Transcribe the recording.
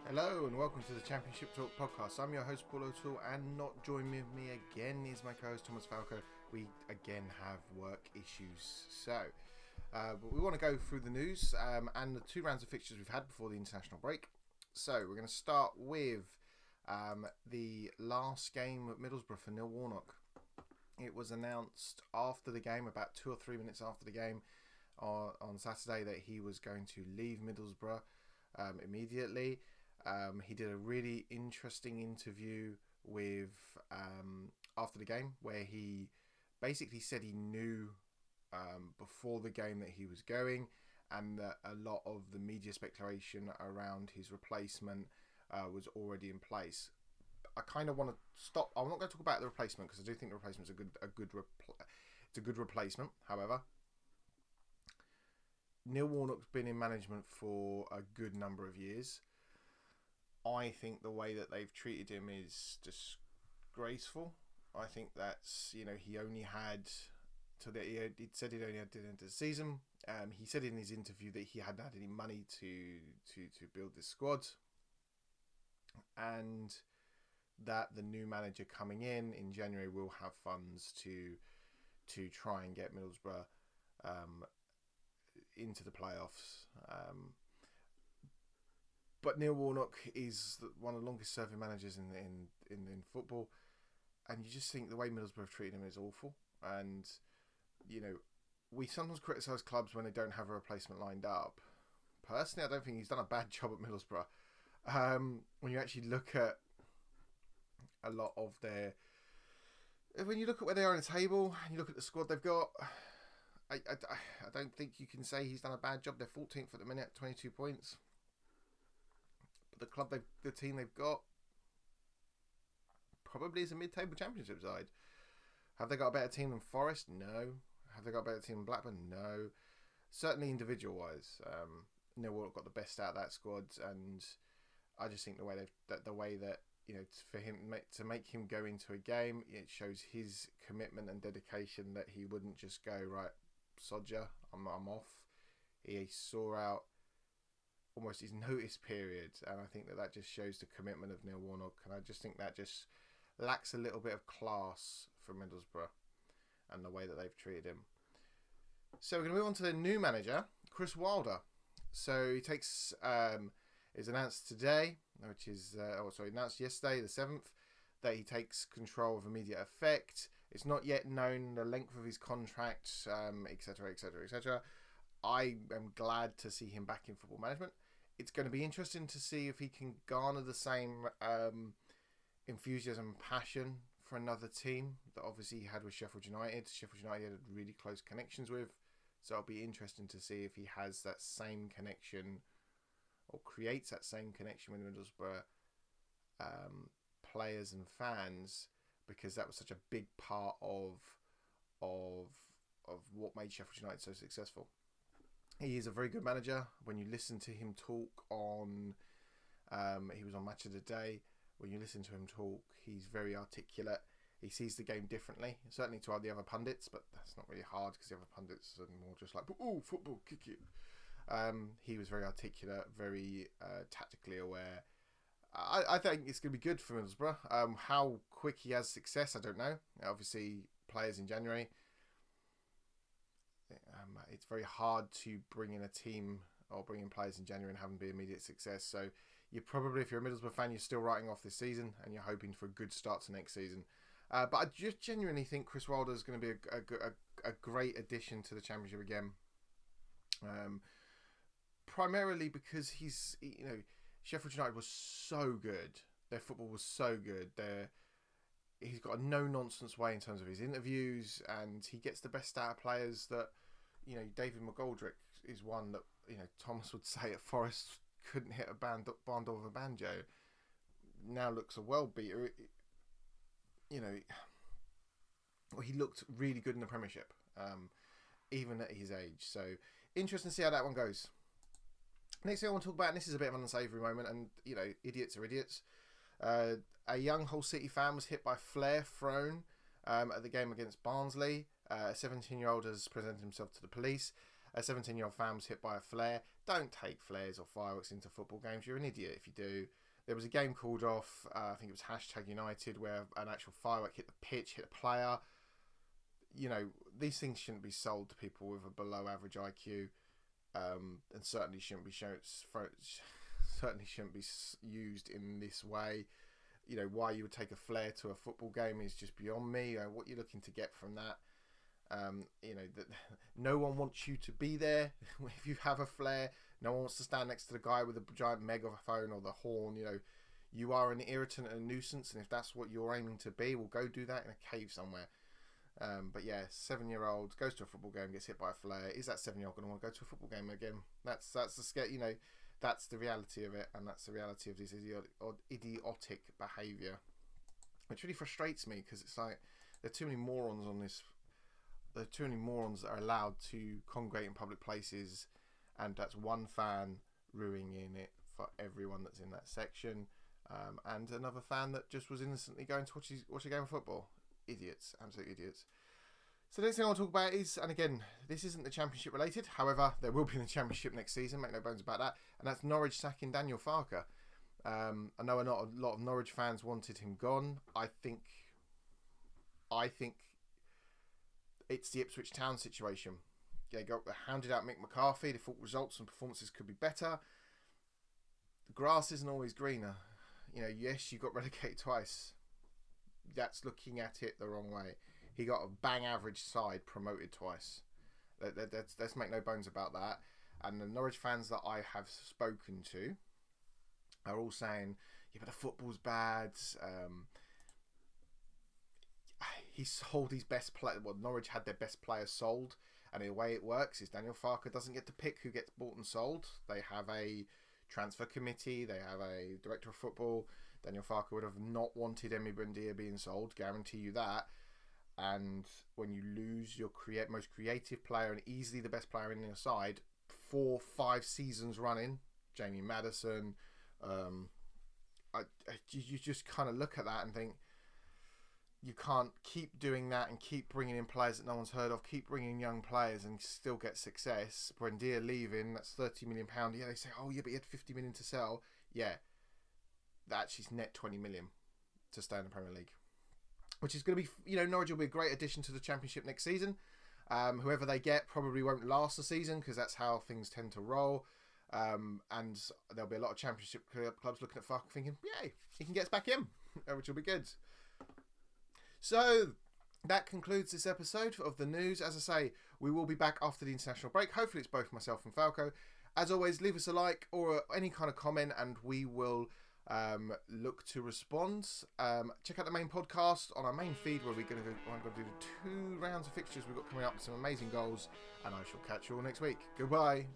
Hello and welcome to the Championship Talk podcast. I'm your host Paul O'Toole, and not joining me again is my co-host Thomas Falco. We again have work issues, so but we want to go through the news and the two rounds of fixtures we've had before the international break. So we're going to start with the last game at Middlesbrough for Neil Warnock. It was announced after the game, about 2 or 3 minutes after the game on Saturday, that he was going to leave Middlesbrough immediately. He did a really interesting interview with after the game, where he basically said he knew before the game that he was going, and that a lot of the media speculation around his replacement was already in place. I kind of want to stop. I'm not going to talk about the replacement because I do think the replacement is it's a good replacement. However, Neil Warnock's been in management for a good number of years. I think the way that they've treated him is disgraceful. I think that's, he only had, he said he'd only had to the end of the season. He said in his interview that he hadn't had any money to build this squad, and that the new manager coming in January will have funds to try and get Middlesbrough into the playoffs. But Neil Warnock is one of the longest serving managers in football, and you just think the way Middlesbrough have treated him is awful. And we sometimes criticise clubs when they don't have a replacement lined up. Personally, I don't think he's done a bad job at Middlesbrough. When you actually look at a lot of when you look at where they are in the table, and you look at the squad they've got, I don't think you can say he's done a bad job. They're 14th at the minute, 22 points. But the team they've got probably is a mid-table Championship side. Have they got a better team than Forest? No. Have they got a better team than Blackburn? No. Certainly individual-wise, Neil Warnock got the best out of that squad, and I just think the way that for him to make him go into a game, it shows his commitment and dedication, that he wouldn't just go, right, Sodja, I'm off. He saw out almost his notice period, and I think that just shows the commitment of Neil Warnock, and I just think that just lacks a little bit of class from Middlesbrough and the way that they've treated him. So we're going to move on to the new manager, Chris Wilder. So he takes is announced today, which is announced yesterday, the 7th, that he takes control of immediate effect. It's not yet known the length of his contract, etc., etc., etc. I am glad to see him back in football management. It's going to be interesting to see if he can garner the same enthusiasm and passion for another team that obviously he had with Sheffield United. Sheffield United had really close connections with. So it'll be interesting to see if he has that same connection, or creates that same connection with Middlesbrough players and fans, because that was such a big part of what made Sheffield United so successful. He is a very good manager. When you listen to him talk on, he was on Match of the Day. When you listen to him talk, he's very articulate. He sees the game differently, certainly to the other pundits, but that's not really hard because the other pundits are more just like, oh, football, kick it. He was very articulate, very tactically aware. I think it's going to be good for Middlesbrough. How quick he has success, I don't know. Obviously, players in January. It's very hard to bring in a team or bring in players in January and have them be immediate success. So you're probably, if you're a Middlesbrough fan, you're still writing off this season and you're hoping for a good start to next season. But I just genuinely think Chris Wilder is going to be a great addition to the Championship again. Primarily because Sheffield United was so good. Their football was so good. He's got a no-nonsense way in terms of his interviews, and he gets the best out of players that, David McGoldrick is one that, Thomas would say at Forest couldn't hit a bandle with a banjo. Now looks a world beater. He looked really good in the Premiership, even at his age. So interesting to see how that one goes. Next thing I want to talk about, and this is a bit of an unsavoury moment, and idiots are idiots. A young Hull City fan was hit by a flare thrown at the game against Barnsley. A 17-year-old has presented himself to the police. a 17-year-old fan was hit by a flare. Don't take flares or fireworks into football games. You're an idiot if you do. There was a game called off, I think it was #United, where an actual firework hit the pitch, hit a player. You know, these things shouldn't be sold to people with a below average IQ, and certainly shouldn't be used in this way. You know, why you would take a flare to a football game is just beyond me. What you're looking to get from that. You know, that no one wants you to be there if you have a flare. No one wants to stand next to the guy with the giant megaphone or the horn. You know, you are an irritant and a nuisance, and if that's what you're aiming to be, well, go do that in a cave somewhere. But yeah, 7-year-old goes to a football game, gets hit by a flare. Is that 7-year-old going to want to go to a football game again? That's the scare. You know, that's the reality of it, and that's the reality of this idiotic behaviour, which really frustrates me because it's like there are too many morons on this. There are too many morons that are allowed to congregate in public places, and that's one fan ruining it for everyone that's in that section, and another fan that just was innocently going to watch a game of football. Idiots, absolute idiots. So the next thing I want to talk about is, and again, this isn't the Championship related, however, there will be in the Championship next season, make no bones about that, and that's Norwich sacking Daniel Farke. I know a lot of Norwich fans wanted him gone. I think it's the Ipswich Town situation. They hounded out Mick McCarthy. They thought results and performances could be better. The grass isn't always greener. You know, yes, you got relegated twice. That's looking at it the wrong way. He got a bang average side promoted twice. Let's make no bones about that. And the Norwich fans that I have spoken to are all saying, yeah, but the football's bad. He sold his best player. Well, Norwich had their best player sold, and the way it works is Daniel Farke doesn't get to pick who gets bought and sold. They have a transfer committee. They have a director of football. Daniel Farke would have not wanted Emi Buendia being sold. Guarantee you that. And when you lose your most creative player and easily the best player in your side 4-5 seasons running, Jamie Maddison, you just kind of look at that and think, you can't keep doing that and keep bringing in players that no one's heard of, keep bringing young players and still get success. Buendia leaving, that's £30 million. Yeah, they say, oh yeah, but he had 50 million to sell. Yeah, that's his net 20 million to stay in the Premier League. Which is going to be, you know, Norwich will be a great addition to the Championship next season. Whoever they get probably won't last the season because that's how things tend to roll. And there'll be a lot of Championship clubs looking at Farke thinking, yay, he can get us back in, which will be good. So that concludes this episode of the news. As I say, we will be back after the international break. Hopefully it's both myself and Falco. As always, leave us a like or any kind of comment and we will look to respond. Check out the main podcast on our main feed where I'm going to do the 2 rounds of fixtures we've got coming up, some amazing goals, and I shall catch you all next week. Goodbye.